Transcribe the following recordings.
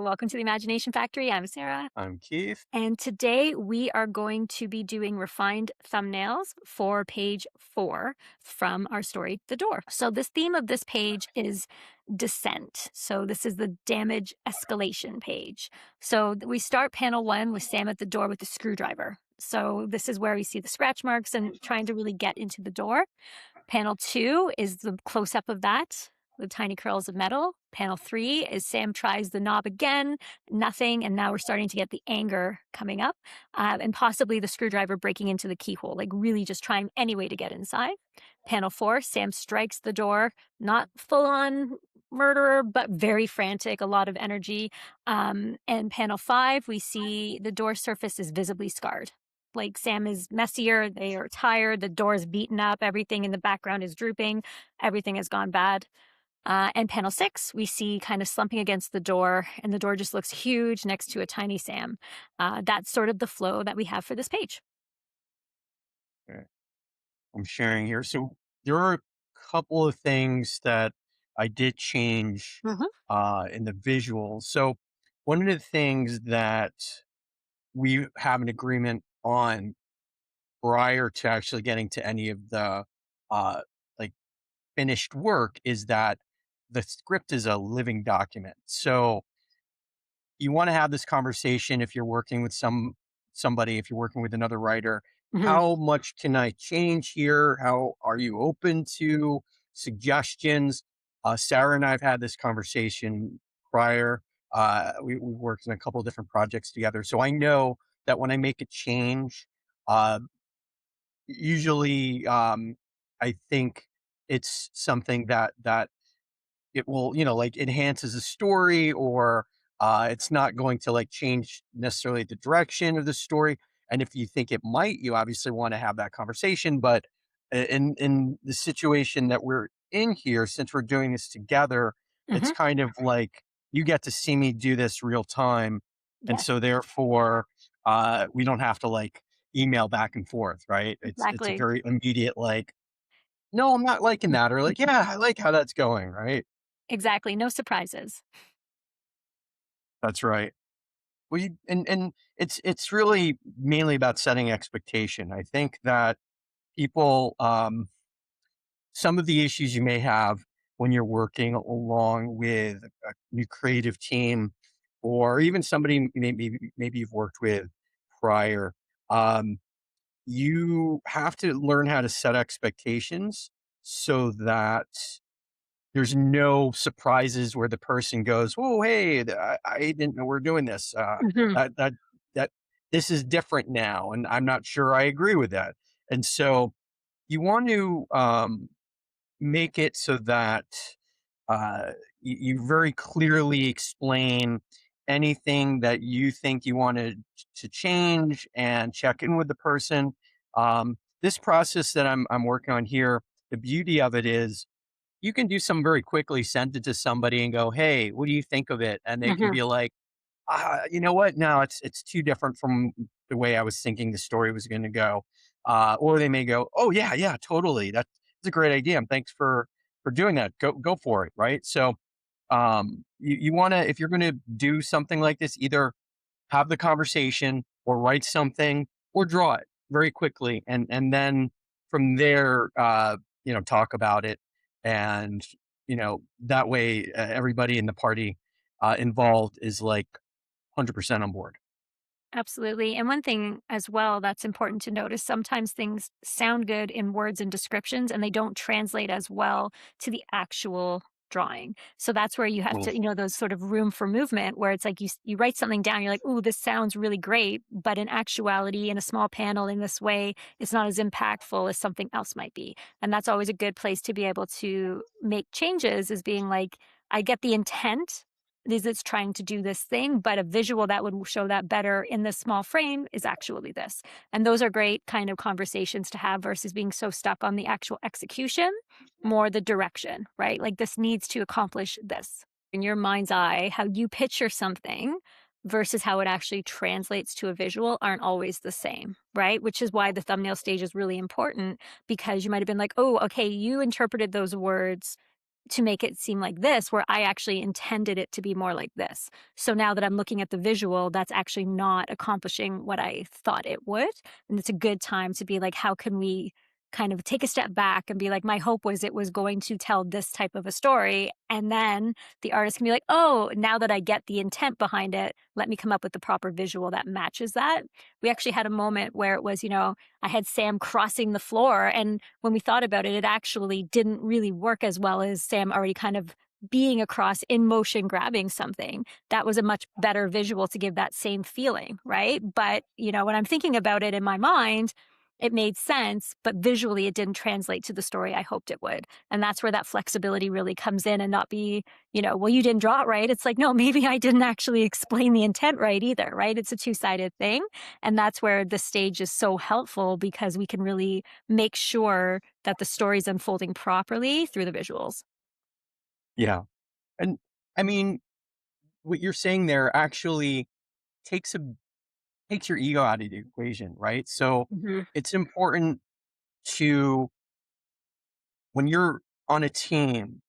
welcome to the Imagination Factory. I'm Sarah, I'm Keith. and today we are going to be doing refined thumbnails for page 4 from our story, The Door. So, this theme of this page is descent. So, this is the damage escalation page. So, we start panel 1 with Sam at the door with the screwdriver. So, this is where we see the scratch marks and trying to really get into the door. Panel 2 is the close up of that, the tiny curls of metal. Panel 3 is Sam tries the knob again, nothing, and now we're starting to get the anger coming up, and possibly the screwdriver breaking into the keyhole, like really just trying any way to get inside. Panel 4, Sam strikes the door, not full on murderer, but very frantic, a lot of energy. And panel 5, we see the door surface is visibly scarred. Like Sam is messier, they are tired, the door is beaten up, everything in the background is drooping, everything has gone bad. And panel 6, we see kind of slumping against the door, and the door just looks huge next to a tiny Sam. That's sort of the flow that we have for this page. Okay. I'm sharing here. So there are a couple of things that I did change Hmm. in the visuals. So one of the things that we have an agreement on prior to actually getting to any of the uh, like finished work is that the script is a living document. So you want to have this conversation if you're working with somebody, if you're working with another writer. Hmm. How much can I change here? How are you open to suggestions? Sarah and I have had this conversation prior. We worked in a couple of different projects together, so I know that when I make a change, uh, usually I think it's something that it will, like enhances the story or it's not going to like change necessarily the direction of the story. And if you think it might, you obviously want to have that conversation. But in the situation that we're in here, since we're doing this together, it's Hmm. kind of like you get to see me do this real time. And Yes, so therefore, we don't have to like email back and forth, right? It's a exactly. very immediate like, no, I'm not liking that, or like, yeah, I like how that's going, right? Exactly. No surprises. That's right. Well, and it's really mainly about setting expectation. I think that people, some of the issues you may have when you're working along with a new creative team, or even somebody maybe you've worked with prior, um, you have to learn how to set expectations so that there's no surprises where the person goes, "Oh, hey, I didn't know we're doing this. Hmm. That that that this is different now, and I'm not sure I agree with that." And so you want to make it so that you very clearly explain anything that you think you wanted to change and check in with the person. This process that I'm working on here, the beauty of it is you can do some very quickly, send it to somebody and go, "Hey, what do you think of it?" And they can Hmm. be like, you know what? No, it's too different from the way I was thinking the story was going to go." Or they may go, "Oh yeah, yeah, totally. That's a great idea. And thanks for doing that. Go for it." Right. So you want to, if you're going to do something like this, either have the conversation or write something or draw it very quickly, and then from there, talk about it, and that way everybody in the party involved is like 100% on board. Absolutely. And one thing as well that's important to note is sometimes things sound good in words and descriptions and they don't translate as well to the actual drawing. So that's where you have Well, to, those sort of room for movement where it's like you write something down, you're like, "Ooh, this sounds really great," but in actuality in a small panel in this way, it's not as impactful as something else might be. And that's always a good place to be able to make changes is being like, I get the intent is it's trying to do this thing, but a visual that would show that better in this small frame is actually this. And those are great kind of conversations to have versus being so stuck on the actual execution, more the direction, right? Like this needs to accomplish this. In your mind's eye, how you picture something versus how it actually translates to a visual aren't always the same, right? Which is why the thumbnail stage is really important because you might have been like, "Oh, okay, you interpreted those words to make it seem like this, where I actually intended it to be more like this. So now that I'm looking at the visual, that's actually not accomplishing what I thought it would. And it's a good time to be like, how can we kind of take a step back and be like, my hope was it was going to tell this type of a story. And then the artist can be like, oh, now that I get the intent behind it, let me come up with the proper visual that matches that. We actually had a moment where it was, I had Sam crossing the floor. And when we thought about it, it actually didn't really work as well as Sam already kind of being across in motion, grabbing something. That was a much better visual to give that same feeling, right? But, when I'm thinking about it in my mind, it made sense, but visually it didn't translate to the story I hoped it would. And that's where that flexibility really comes in and not be, well, you didn't draw it right. It's like, no, maybe I didn't actually explain the intent right either, right? It's a two-sided thing. And that's where the stage is so helpful because we can really make sure that the story's unfolding properly through the visuals. Yeah. And I mean, what you're saying there actually takes a takes your ego out of the equation, right? So Mhm. it's important to, when you're on a team,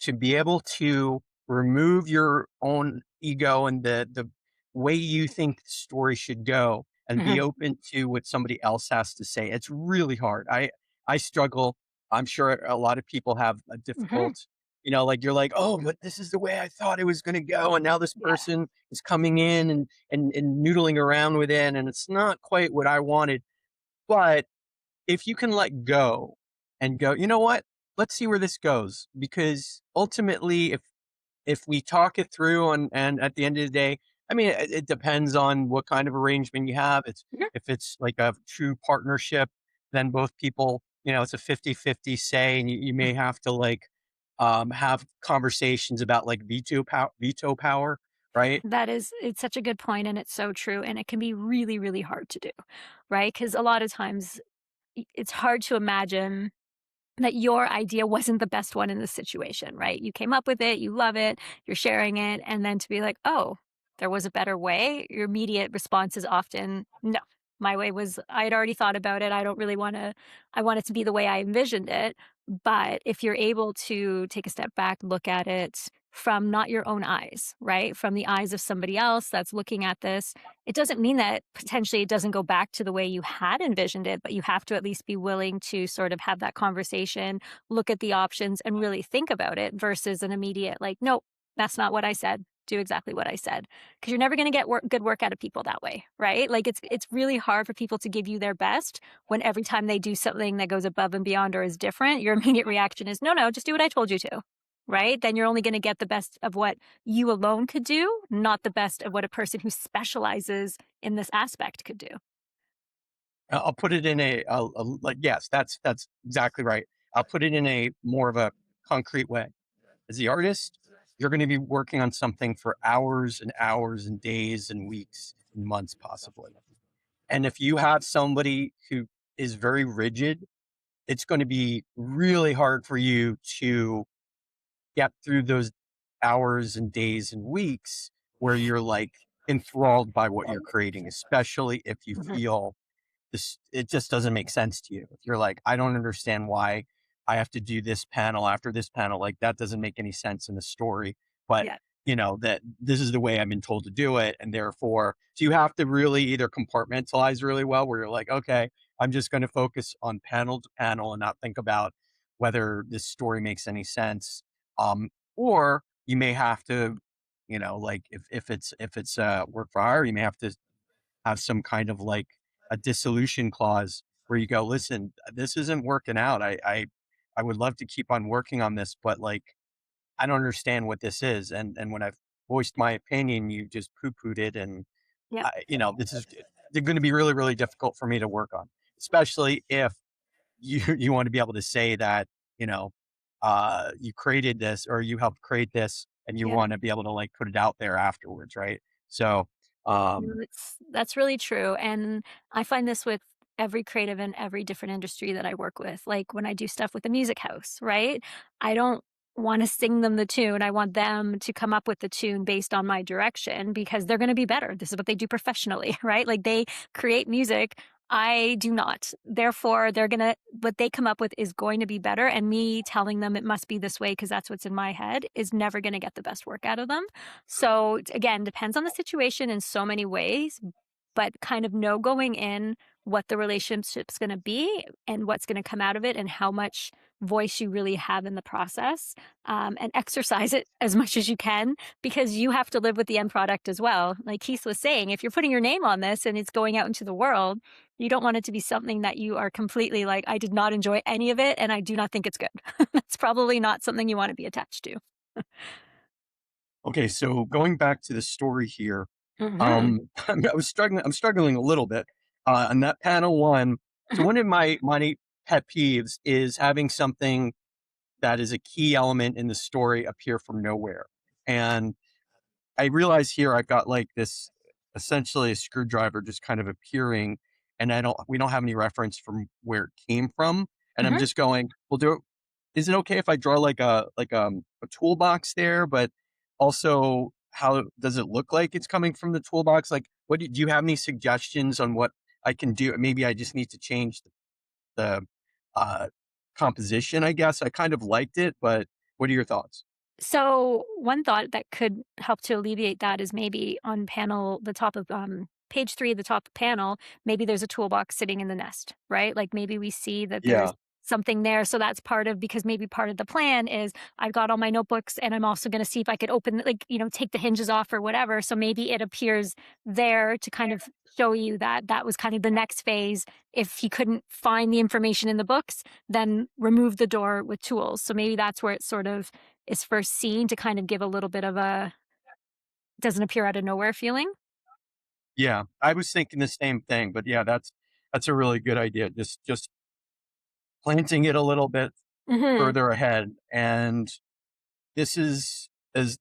to be able to remove your own ego and the way you think the story should go and be Mhm. open to what somebody else has to say. It's really hard. I struggle. I'm sure a lot of people have a Mhm. difficult, like you're like, oh, but this is the way I thought it was going to go, and now this Yeah. person is coming in and noodling around with it, and it's not quite what I wanted. But if you can let go and go, you know what? Let's see where this goes. Because ultimately, if we talk it through and at the end of the day, I mean, it depends on what kind of arrangement you have. It's Mhm. if it's like a true partnership, then both people, it's a 50-50 say, and you may have to like have conversations about like veto power, right? It's such a good point and it's so true. And it can be really, really hard to do, right? Because a lot of times it's hard to imagine that your idea wasn't the best one in this situation, right? You came up with it, you love it, you're sharing it, and then to be like, oh, there was a better way. Your immediate response is often, no, my way was, I had already thought about it. I don't really want to, I want it to be the way I envisioned it. But if you're able to take a step back, look at it from not your own eyes, right? From the eyes of somebody else that's looking at this, it doesn't mean that potentially it doesn't go back to the way you had envisioned it, but you have to at least be willing to sort of have that conversation, look at the options, and really think about it versus an immediate, like, nope, that's not what I said. Do exactly what I said. Because you're never going to get good work out of people that way, right? Like it's really hard for people to give you their best when every time they do something that goes above and beyond or is different, your immediate reaction is, no, no, just do what I told you to, right? Then you're only going to get the best of what you alone could do, not the best of what a person who specializes in this aspect could do. I'll put it in like, yes, that's exactly right. I'll put it in a more of a concrete way. As the artist, you're going to be working on something for hours and hours and days and weeks and months, possibly. And if you have somebody who is very rigid, it's going to be really hard for you to get through those hours and days and weeks where you're like enthralled by what you're creating, especially if you Mhm. feel this, it just doesn't make sense to you. If you're like, I don't understand why I have to do this panel after this panel, like that doesn't make any sense in the story. But Yeah. that this is the way I've been told to do it. And therefore, so you have to really either compartmentalize really well, where you're like, okay, I'm just going to focus on panel to panel and not think about whether this story makes any sense. Or you may have to, like if it's work for hire, you may have to have some kind of like a dissolution clause where you go, listen, this isn't working out. I would love to keep on working on this, but like I don't understand what this is. And when I've voiced my opinion, you just poo pooed it, and Yep. this is they're going to be really really difficult for me to work on, especially if you want to be able to say that you know you created this or you helped create this, and you Yep. want to be able to like put it out there afterwards, right? So No, um that's really true, and I find this with every creative in every different industry that I work with. Like, when I do stuff with the music house, right? I don't wanna sing them the tune, I want them to come up with the tune based on my direction because they're gonna be better. This is what they do professionally, right? Like, they create music, I do not. Therefore, they're gonna what they come up with is going to be better, and me telling them it must be this way because that's what's in my head is never gonna get the best work out of them. So, again, depends on the situation in so many ways, but kind of know going in what the relationship's gonna be and what's gonna come out of it and how much voice you really have in the process, and exercise it as much as you can because you have to live with the end product as well. Like Keith was saying, if you're putting your name on this and it's going out into the world, you don't want it to be something that you are completely like, I did not enjoy any of it and I do not think it's good. That's probably not something you want to be attached to. Okay, so going back to the story here, Mhm. I'm struggling a little bit, on that panel 1. So Mhm. one of my pet peeves is having something that is a key element in the story appear from nowhere, and I realize here I've got, like, this essentially a screwdriver just kind of appearing, and I don't we don't have any reference from where it came from, and I'm Mhm. just going, "Well, do is it okay if I draw a toolbox there, but also how does it look like it's coming from the toolbox?" Like, what do you have any suggestions on what I can do? Maybe I just need to change the, uh, composition, I guess. I kind of liked it, but what are your thoughts? So one thought that could help to alleviate that is maybe on panel the top of page 3 of the top panel, maybe there's a toolbox sitting in the nest, right? Like maybe we see that there's Yeah. something there. So that's part of because maybe part of the plan is I've got all my notebooks and I'm also going to see if I could open like, take the hinges off or whatever. So maybe it appears there to kind of show you that that was kind of the next phase. If he couldn't find the information in the books, then remove the door with tools. So maybe that's where it sort of is first seen to kind of give a little bit of a doesn't appear out of nowhere feeling. Yeah, I was thinking the same thing, but yeah, that's a really good idea. Just planting it a little bit Mhm, further ahead, and this is as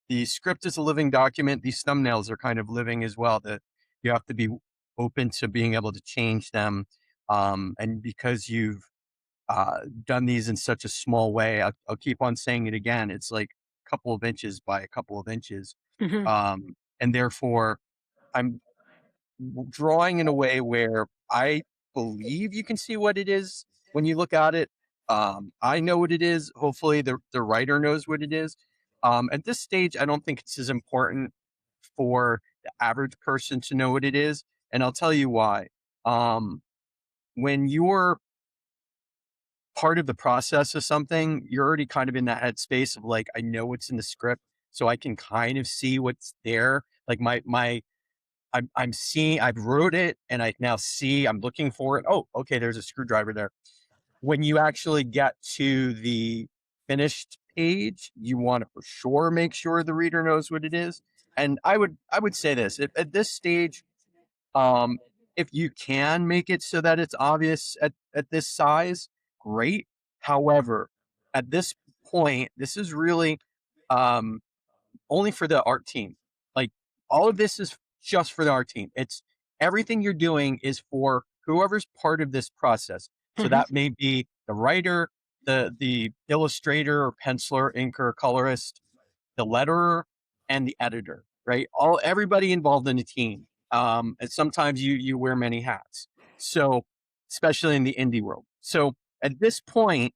the script is a living document. These thumbnails are kind of living as well. That you have to be open to being able to change them, and because you've done these in such a small way, I'll keep on saying it again. It's like a couple of inches by a couple of inches, mhm, and therefore I'm drawing in a way where I believe you can see what it is when you look at it. I know what it is. Hopefully, the writer knows what it is. At this stage, I don't think it's as important for the average person to know what it is, and I'll tell you why. When you're part of the process of something, you're already kind of in that headspace of like, I know what's in the script, so I can kind of see what's there. Like I'm seeing I've wrote it and I now see I'm looking for it. Oh, okay, there's a screwdriver there. When you actually get to the finished page, you want to for sure make sure the reader knows what it is. And I would say this at this stage, um, if you can make it so that it's obvious at this size, great. However, at this point, this is really um only for the art team. Like, all of this is just for the art team. It's everything you're doing is for whoever's part of this process. So mhm, that may be the writer, the illustrator or penciler, inker, colorist, the letterer, and the editor, right? All everybody involved in the team. And sometimes you wear many hats. So especially in the indie world. So at this point,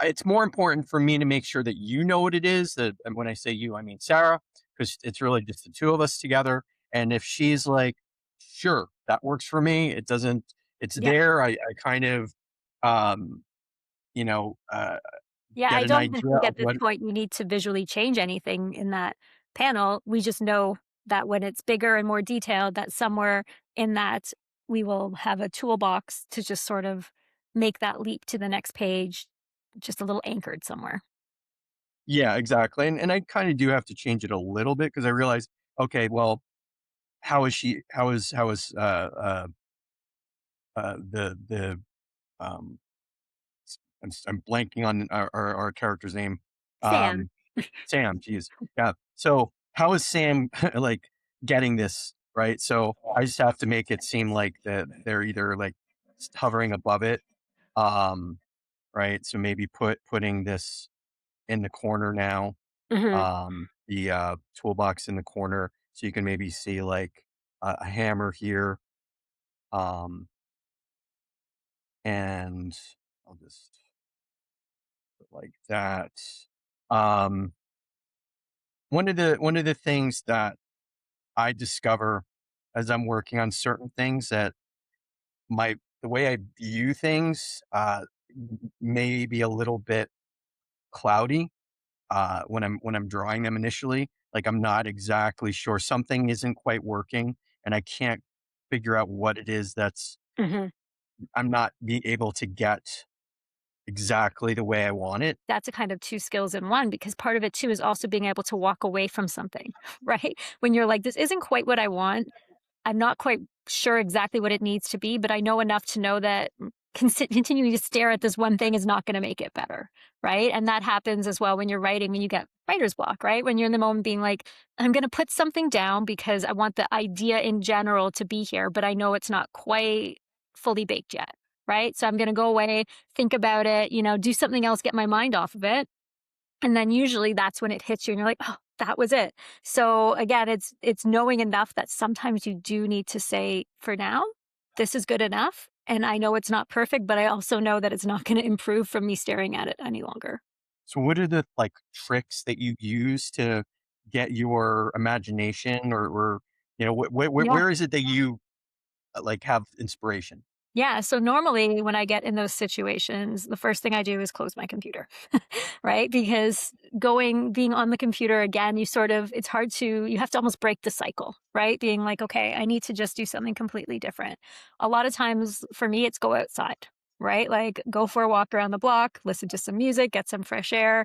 it's more important for me to make sure that you know what it is. That and when I say you, I mean Sarah, because it's really just the two of us together. And if she's like, "Sure, that works for me," it doesn't. It's yep. there. I kind of, um, you know, Yeah, get I an don't even idea think of at this what. point you need to visually change anything in that panel. We just know that when it's bigger and more detailed, that somewhere in that we will have a toolbox to just sort of make that leap to the next page, just a little anchored somewhere. Yeah, exactly. And I kind of do have to change it a little bit because I realize, okay, well, how is she? How is the um I'm blanking on our character's name. Sam. Um, Sam, geez. Yeah. So how is Sam like getting this, right? So I just have to make it seem like that they're either like hovering above it. Um, right. So maybe putting this in the corner now. Mhm, The toolbox in the corner. So you can maybe see like a hammer here. Um, and I'll just put like that. Um, one of the things that I discover as I'm working on certain things that my the way I view things may be a little bit cloudy when I'm drawing them initially. Like I'm not exactly sure something isn't quite working, and I can't figure out what it is that's Mhm. I'm not be able to get exactly the way I want it. That's a kind of 2 skills in 1 because part of it too is also being able to walk away from something, right? When you're like, "This isn't quite what I want. I'm not quite sure exactly what it needs to be, but I know enough to know that continuing to stare at this one thing is not going to make it better." Right. And that happens as well when you're writing, when you get writer's block, right? When you're in the moment being like, I'm going to put something down because I want the idea in general to be here, but I know it's not quite fully baked yet. Right. So I'm going to go away, think about it, do something else, get my mind off of it. And then usually that's when it hits you and you're like, "Oh, that was it." So again, it's knowing enough that sometimes you do need to say, "For now, this is good enough, and I know it's not perfect, but I also know that it's not gonna improve from me staring at it any longer." So, what are the like tricks that you use to get your imagination, or Yeah. where is it that you like have inspiration? Yeah, so normally when I get in those situations, the first thing I do is close my computer, right? Because being on the computer again, it's hard you have to almost break the cycle, right? Being like, okay, I need to just do something completely different. A lot of times for me, it's go outside, right? Like go for a walk around the block, listen to some music, get some fresh air,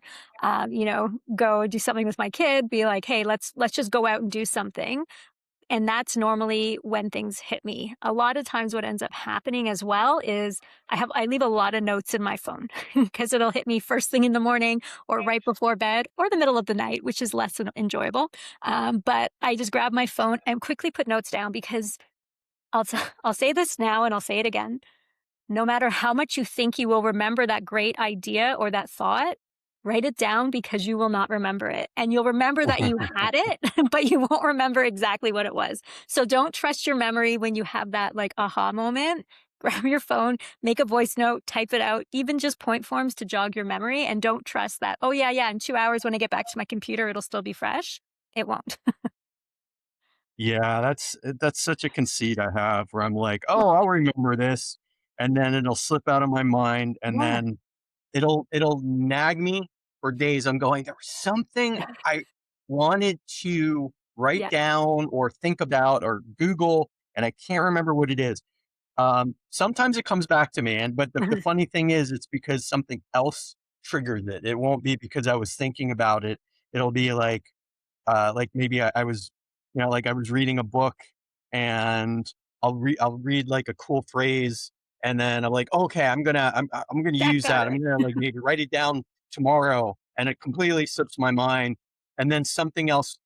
go do something with my kid, be like, hey, let's just go out and do something, and that's normally when things hit me. A lot of times what ends up happening as well is I leave a lot of notes in my phone because it'll hit me first thing in the morning or right before bed or the middle of the night, which is less enjoyable. But I just grab my phone and quickly put notes down because I'll say this now and I'll say it again. No matter how much you think you will remember that great idea or that thought, write it down because you will not remember it. And you'll remember that you had it, but you won't remember exactly what it was. So don't trust your memory when you have that like aha moment. Grab your phone, make a voice note, type it out, even just point forms to jog your memory. And don't trust that, oh, yeah, yeah, in 2 hours when I get back to my computer, it'll still be fresh. It won't. Yeah, that's such a conceit I have where I'm like, "Oh, I'll remember this," and then it'll slip out of my mind, and Yeah. then it'll nag me for days. I'm going, "There was something I wanted to write Yeah. down or think about or Google, and I can't remember what it is." Sometimes it comes back to me, but the funny thing is, it's because something else triggered it. It won't be because I was thinking about it. It'll be like maybe I was, like I was reading a book and I'll read like a cool phrase and then I'm like, okay, I'm gonna That use got that. I'm it. gonna like maybe write it down tomorrow, and it completely slips my mind. And then something else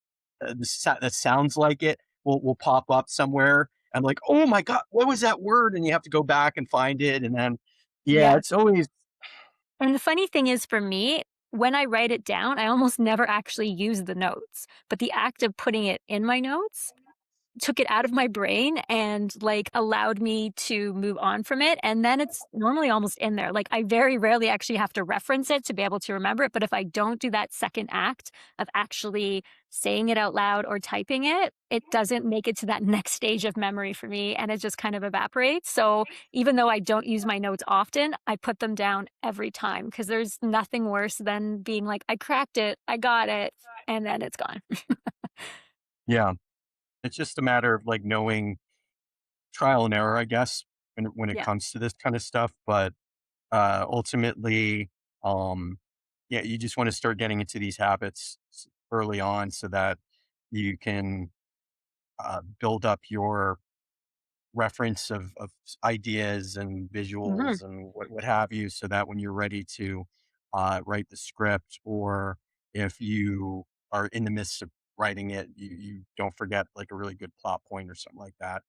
that sounds like it will pop up somewhere. I'm like, oh my god, what was that word? And you have to go back and find it, and then yeah, Yeah. it's always And the funny thing is for me, when I write it down, I almost never actually use the notes, but the act of putting it in my notes took it out of my brain and, like, allowed me to move on from it, and then it's normally almost in there. Like, I very rarely actually have to reference it to be able to remember it, but if I don't do that second act of actually saying it out loud or typing it, it doesn't make it to that next stage of memory for me, and it just kind of evaporates. So, even though I don't use my notes often, I put them down every time because there's nothing worse than being like, "I cracked it, I got it," and then it's gone. yeah. It's just a matter of like knowing trial and error, I guess, when it Yeah. comes to this kind of stuff. But ultimately, um, yeah, you just want to start getting into these habits early on so that you can build up your reference of ideas and Mhm. visuals and what have you, so that when you're ready to write the script, or if you are in the midst of writing it, you don't forget like a really good plot point or something like that.